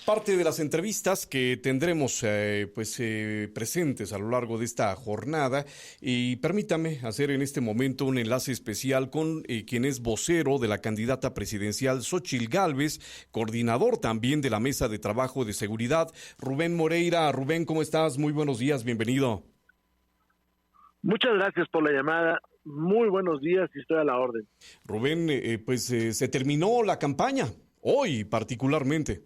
Parte de las entrevistas que tendremos presentes a lo largo de esta jornada, y permítame hacer en este momento un enlace especial con quien es vocero de la candidata presidencial Xóchitl Gálvez, coordinador también de la Mesa de Trabajo de Seguridad, Rubén Moreira. Rubén, ¿cómo estás? Muy buenos días, bienvenido. Muchas gracias por la llamada. Muy buenos días y estoy a la orden. Rubén, se terminó la campaña, hoy particularmente.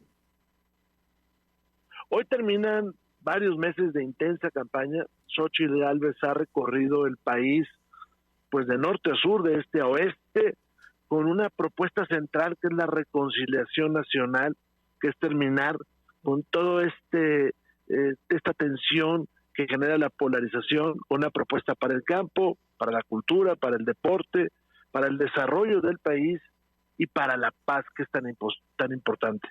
Hoy terminan varios meses de intensa campaña. Xóchitl Gálvez ha recorrido el país, pues de norte a sur, de este a oeste, con una propuesta central que es la reconciliación nacional, que es terminar con todo esta tensión que genera la polarización, una propuesta para el campo, para la cultura, para el deporte, para el desarrollo del país y para la paz, que es tan importante.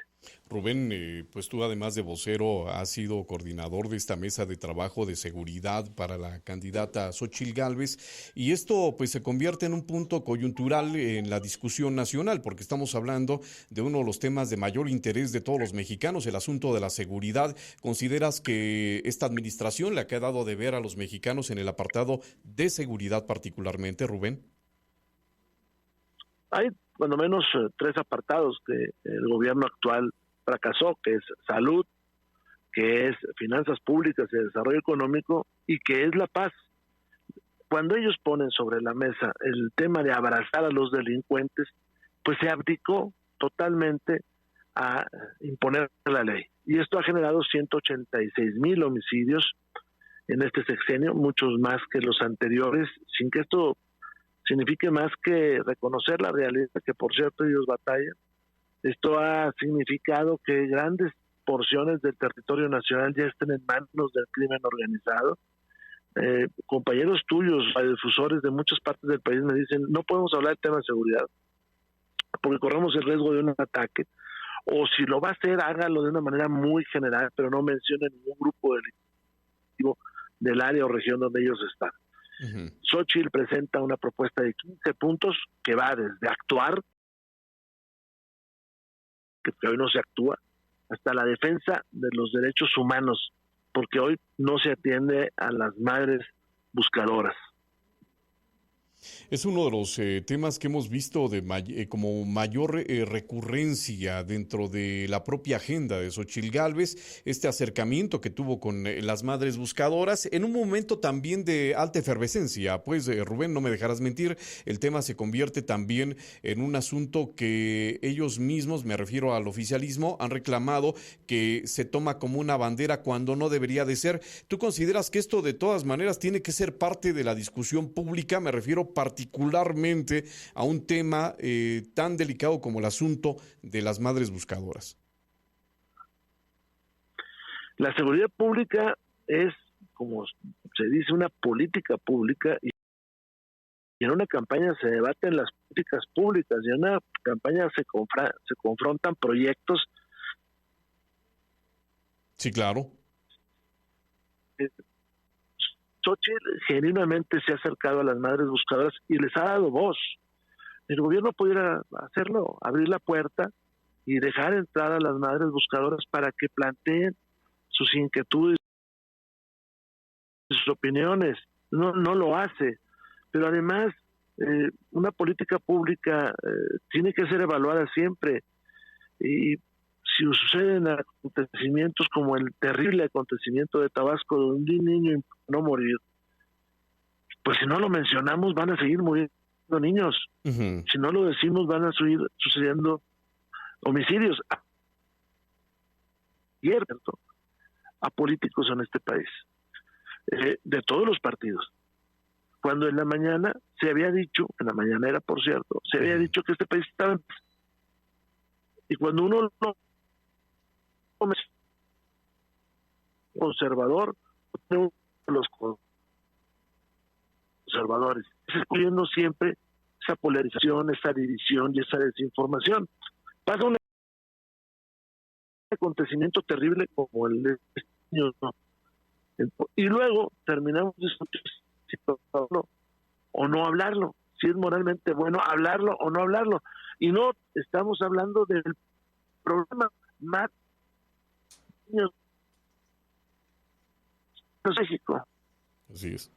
Rubén, pues tú además de vocero has sido coordinador de esta mesa de trabajo de seguridad para la candidata Xóchitl Gálvez, y esto pues se convierte en un punto coyuntural en la discusión nacional, porque estamos hablando de uno de los temas de mayor interés de todos los mexicanos, el asunto de la seguridad. ¿Consideras que esta administración le ha quedado de ver a los mexicanos en el apartado de seguridad particularmente, Rubén? Hay cuando menos tres apartados que el gobierno actual fracasó, que es salud, que es finanzas públicas y desarrollo económico, y que es la paz. Cuando ellos ponen sobre la mesa el tema de abrazar a los delincuentes, pues se abdicó totalmente a imponer la ley. Y esto ha generado 186,000 homicidios en este sexenio, muchos más que los anteriores, sin que esto signifique más que reconocer la realidad, que por cierto ellos batallan. Esto ha significado que grandes porciones del territorio nacional ya estén en manos del crimen organizado. Compañeros tuyos, radiodifusores de muchas partes del país me dicen, no podemos hablar del tema de seguridad porque corremos el riesgo de un ataque, o si lo va a hacer, hágalo de una manera muy general, pero no mencione ningún grupo delictivo del área o región donde ellos están. Xóchitl presenta una propuesta de 15 puntos que va desde actuar, que hoy no se actúa, hasta la defensa de los derechos humanos, porque hoy no se atiende a las madres buscadoras. Es uno de los temas que hemos visto como mayor recurrencia dentro de la propia agenda de Xóchitl Gálvez, este acercamiento que tuvo con las madres buscadoras, en un momento también de alta efervescencia. Pues Rubén, no me dejarás mentir, el tema se convierte también en un asunto que ellos mismos, me refiero al oficialismo, han reclamado que se toma como una bandera cuando no debería de ser. ¿Tú consideras que esto de todas maneras tiene que ser parte de la discusión pública? Me refiero particularmente a un tema tan delicado como el asunto de las madres buscadoras. La seguridad pública es, como se dice, una política pública, y en una campaña se debaten las políticas públicas, y en una campaña se confrontan proyectos. Sí, claro. Xóchitl genuinamente se ha acercado a las madres buscadoras y les ha dado voz. El gobierno pudiera hacerlo, abrir la puerta y dejar entrar a las madres buscadoras para que planteen sus inquietudes, sus opiniones. No lo hace. Pero además, una política pública tiene que ser evaluada siempre. Y si suceden acontecimientos como el terrible acontecimiento de Tabasco, donde un niño no morir, pues si no lo mencionamos van a seguir muriendo niños. Si no lo decimos van a seguir sucediendo homicidios a políticos en este país, de todos los partidos. Cuando en la mañana se había dicho, en la mañanera por cierto, se había dicho que este país estaba en paz. Y cuando uno no conservador, los conservadores, excluyendo siempre esa polarización, esa división y esa desinformación. Pasa un acontecimiento terrible como el de este año, ¿no? Y luego terminamos discutiendo si hablarlo o no hablarlo, si es moralmente bueno hablarlo o no hablarlo. Y no estamos hablando del problema más México. Así es.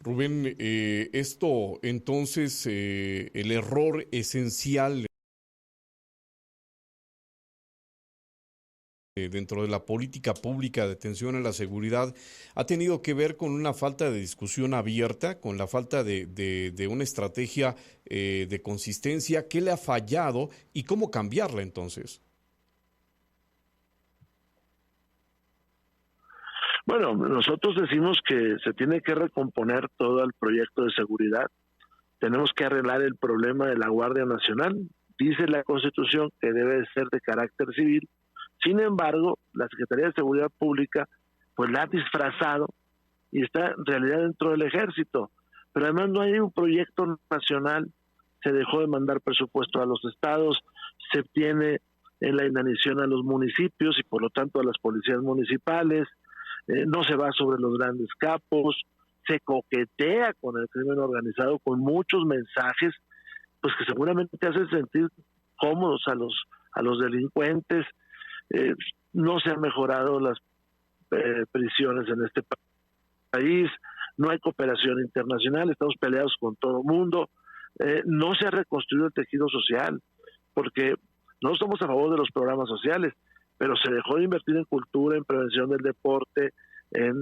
Rubén, esto entonces, el error esencial dentro de la política pública de atención a la seguridad ha tenido que ver con una falta de discusión abierta, con la falta de una estrategia de consistencia. ¿Qué le ha fallado y cómo cambiarla entonces? Bueno, nosotros decimos que se tiene que recomponer todo el proyecto de seguridad. Tenemos que arreglar el problema de la Guardia Nacional. Dice la Constitución que debe ser de carácter civil. Sin embargo, la Secretaría de Seguridad Pública pues la ha disfrazado y está en realidad dentro del Ejército. Pero además no hay un proyecto nacional. Se dejó de mandar presupuesto a los estados, se obtiene la inanición a los municipios y por lo tanto a las policías municipales. No se va sobre los grandes capos, se coquetea con el crimen organizado con muchos mensajes, pues que seguramente hacen sentir cómodos a los delincuentes. No se han mejorado las prisiones en este país, no hay cooperación internacional, estamos peleados con todo el mundo, no se ha reconstruido el tejido social, porque no estamos a favor de los programas sociales, pero se dejó de invertir en cultura, en prevención del deporte, en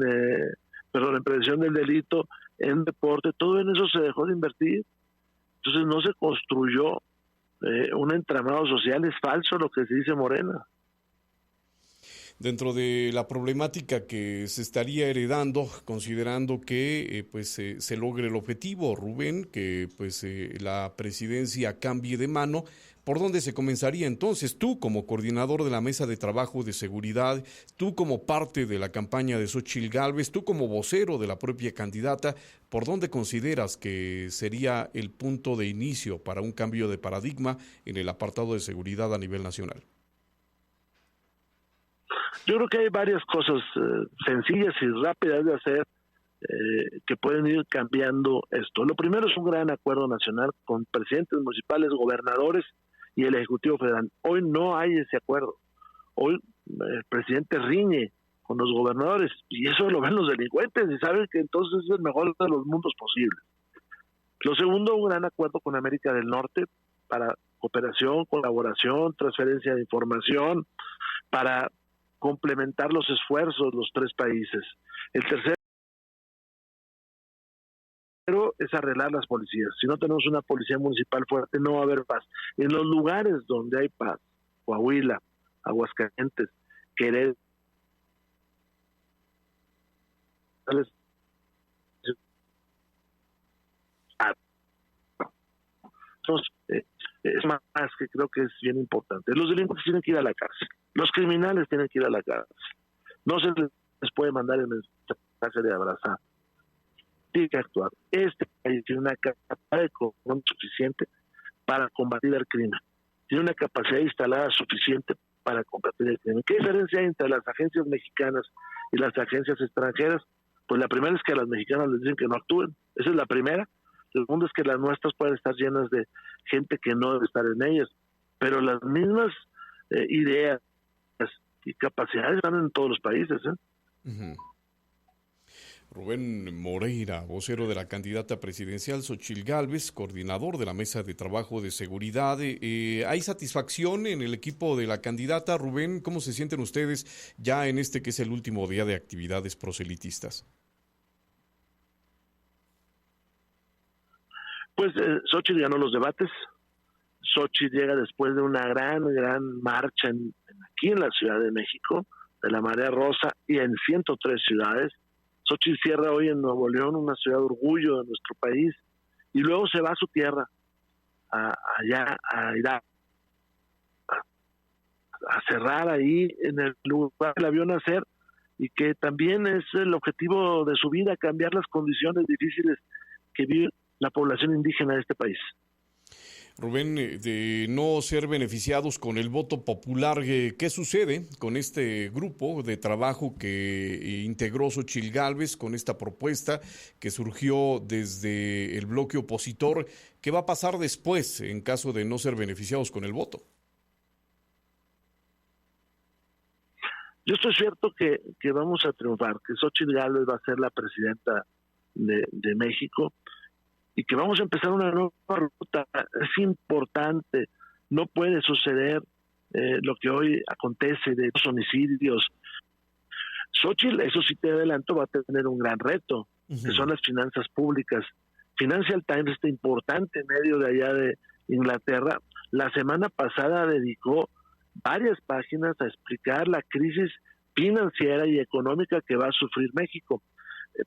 prevención del delito, en deporte, todo en eso se dejó de invertir. Entonces no se construyó un entramado social, es falso lo que se dice Morena. Dentro de la problemática que se estaría heredando, considerando que se logre el objetivo, Rubén, que la presidencia cambie de mano, ¿por dónde se comenzaría entonces? Tú como coordinador de la mesa de trabajo de seguridad, tú como parte de la campaña de Xóchitl Gálvez, tú como vocero de la propia candidata, ¿por dónde consideras que sería el punto de inicio para un cambio de paradigma en el apartado de seguridad a nivel nacional? Yo creo que hay varias cosas sencillas y rápidas de hacer que pueden ir cambiando esto. Lo primero es un gran acuerdo nacional con presidentes municipales, gobernadores y el Ejecutivo Federal. Hoy no hay ese acuerdo. Hoy el presidente riñe con los gobernadores y eso lo ven los delincuentes y saben que entonces es el mejor de los mundos posibles. Lo segundo, un gran acuerdo con América del Norte para cooperación, colaboración, transferencia de información, para complementar los esfuerzos de los tres países. El tercero es arreglar las policías. Si no tenemos una policía municipal fuerte, no va a haber paz. En los lugares donde hay paz, Coahuila, Aguascalientes, Querétaro, es más que creo que es bien importante. Los delincuentes tienen que ir a la cárcel, los criminales tienen que ir a la cárcel. No se les puede mandar el mensaje de abrazar. Tiene que actuar. Este país tiene una capacidad económica suficiente para combatir el crimen. Tiene una capacidad instalada suficiente para combatir el crimen. ¿Qué diferencia hay entre las agencias mexicanas y las agencias extranjeras? Pues la primera es que a las mexicanas les dicen que no actúen. Esa es la primera. El segundo es que las nuestras pueden estar llenas de gente que no debe estar en ellas. Pero las mismas ideas y capacidades están en todos los países. Uh-huh. Rubén Moreira, vocero de la candidata presidencial Xóchitl Gálvez, coordinador de la mesa de trabajo de seguridad. ¿Hay satisfacción en el equipo de la candidata? Rubén, ¿cómo se sienten ustedes ya en este que es el último día de actividades proselitistas? Pues Xóchitl ganó los debates. Xóchitl llega después de una gran marcha aquí en la Ciudad de México, de la Marea Rosa, y en 103 ciudades. Xóchitl cierra hoy en Nuevo León, una ciudad de orgullo de nuestro país, y luego se va a su tierra, allá a ir a cerrar ahí en el lugar que la vio nacer, y que también es el objetivo de su vida, cambiar las condiciones difíciles que vive la población indígena de este país. Rubén, de no ser beneficiados con el voto popular, ¿qué sucede con este grupo de trabajo que integró Xóchitl Gálvez con esta propuesta que surgió desde el bloque opositor? ¿Qué va a pasar después en caso de no ser beneficiados con el voto? Yo estoy cierto que vamos a triunfar, que Xóchitl Gálvez va a ser la presidenta de México y que vamos a empezar una nueva ruta. Es importante, no puede suceder lo que hoy acontece de los homicidios. Xóchitl, eso sí te adelanto, va a tener un gran reto, que son las finanzas públicas. Financial Times, este importante medio de allá de Inglaterra, la semana pasada dedicó varias páginas a explicar la crisis financiera y económica que va a sufrir México.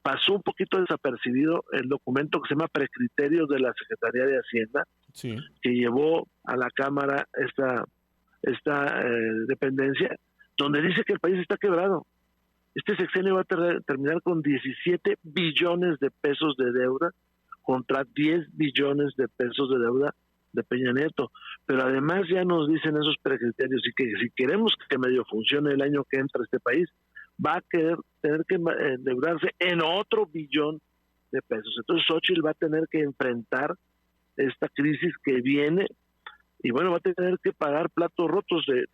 Pasó un poquito desapercibido el documento que se llama Precriterios de la Secretaría de Hacienda, sí, que llevó a la Cámara esta dependencia, donde dice que el país está quebrado. Este sexenio va a terminar con 17 billones de pesos de deuda contra 10 billones de pesos de deuda de Peña Nieto. Pero además ya nos dicen esos precriterios y que si queremos que medio funcione el año que entra este país, va a tener que endeudarse en otro billón de pesos. Entonces Xóchitl va a tener que enfrentar esta crisis que viene y bueno, va a tener que pagar platos rotos de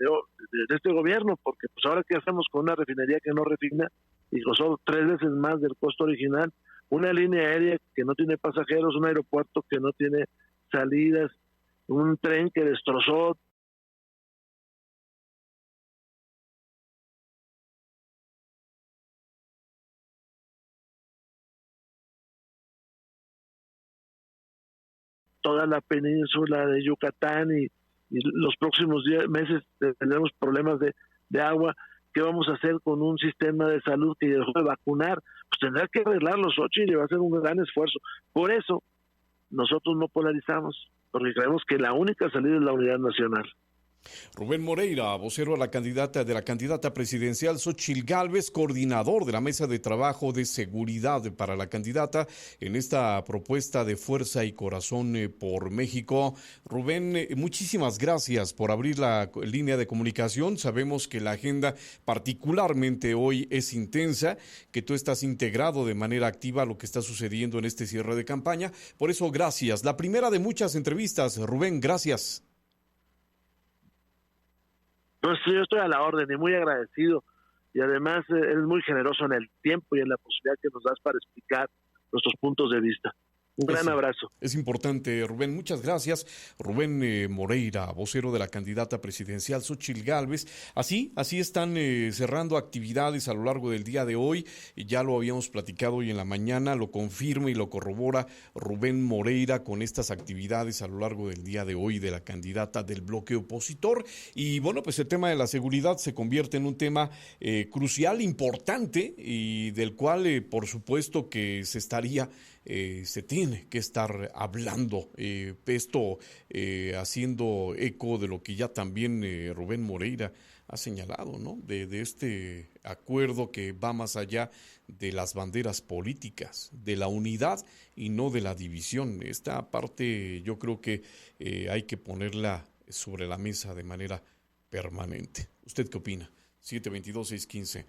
este gobierno, porque pues ahora qué hacemos con una refinería que no refina y costó 3 veces más del costo original, una línea aérea que no tiene pasajeros, un aeropuerto que no tiene salidas, un tren que destrozó toda la península de Yucatán y los próximos meses tendremos problemas de agua. ¿Qué vamos a hacer con un sistema de salud que dejó de vacunar? Pues tendrá que arreglar los 8 y va a ser un gran esfuerzo. Por eso nosotros no polarizamos, porque creemos que la única salida es la unidad nacional. Rubén Moreira, vocero de la candidata presidencial Xóchitl Gálvez, coordinador de la mesa de trabajo de seguridad para la candidata en esta propuesta de Fuerza y Corazón por México. Rubén, muchísimas gracias por abrir la línea de comunicación. Sabemos que la agenda particularmente hoy es intensa, que tú estás integrado de manera activa a lo que está sucediendo en este cierre de campaña. Por eso, gracias. La primera de muchas entrevistas. Rubén, gracias. Pues yo estoy a la orden y muy agradecido y además eres muy generoso en el tiempo y en la posibilidad que nos das para explicar nuestros puntos de vista. Un gran abrazo. Es importante, Rubén. Muchas gracias. Rubén Moreira, vocero de la candidata presidencial Xóchitl Gálvez. Así están cerrando actividades a lo largo del día de hoy. Ya lo habíamos platicado hoy en la mañana, lo confirma y lo corrobora Rubén Moreira con estas actividades a lo largo del día de hoy de la candidata del bloque opositor. Y bueno, pues el tema de la seguridad se convierte en un tema crucial, importante y del cual por supuesto que se tiene que estar hablando, esto haciendo eco de lo que ya también Rubén Moreira ha señalado, ¿no? De este acuerdo que va más allá de las banderas políticas, de la unidad y no de la división. Esta parte yo creo que hay que ponerla sobre la mesa de manera permanente. ¿Usted qué opina? 722-615.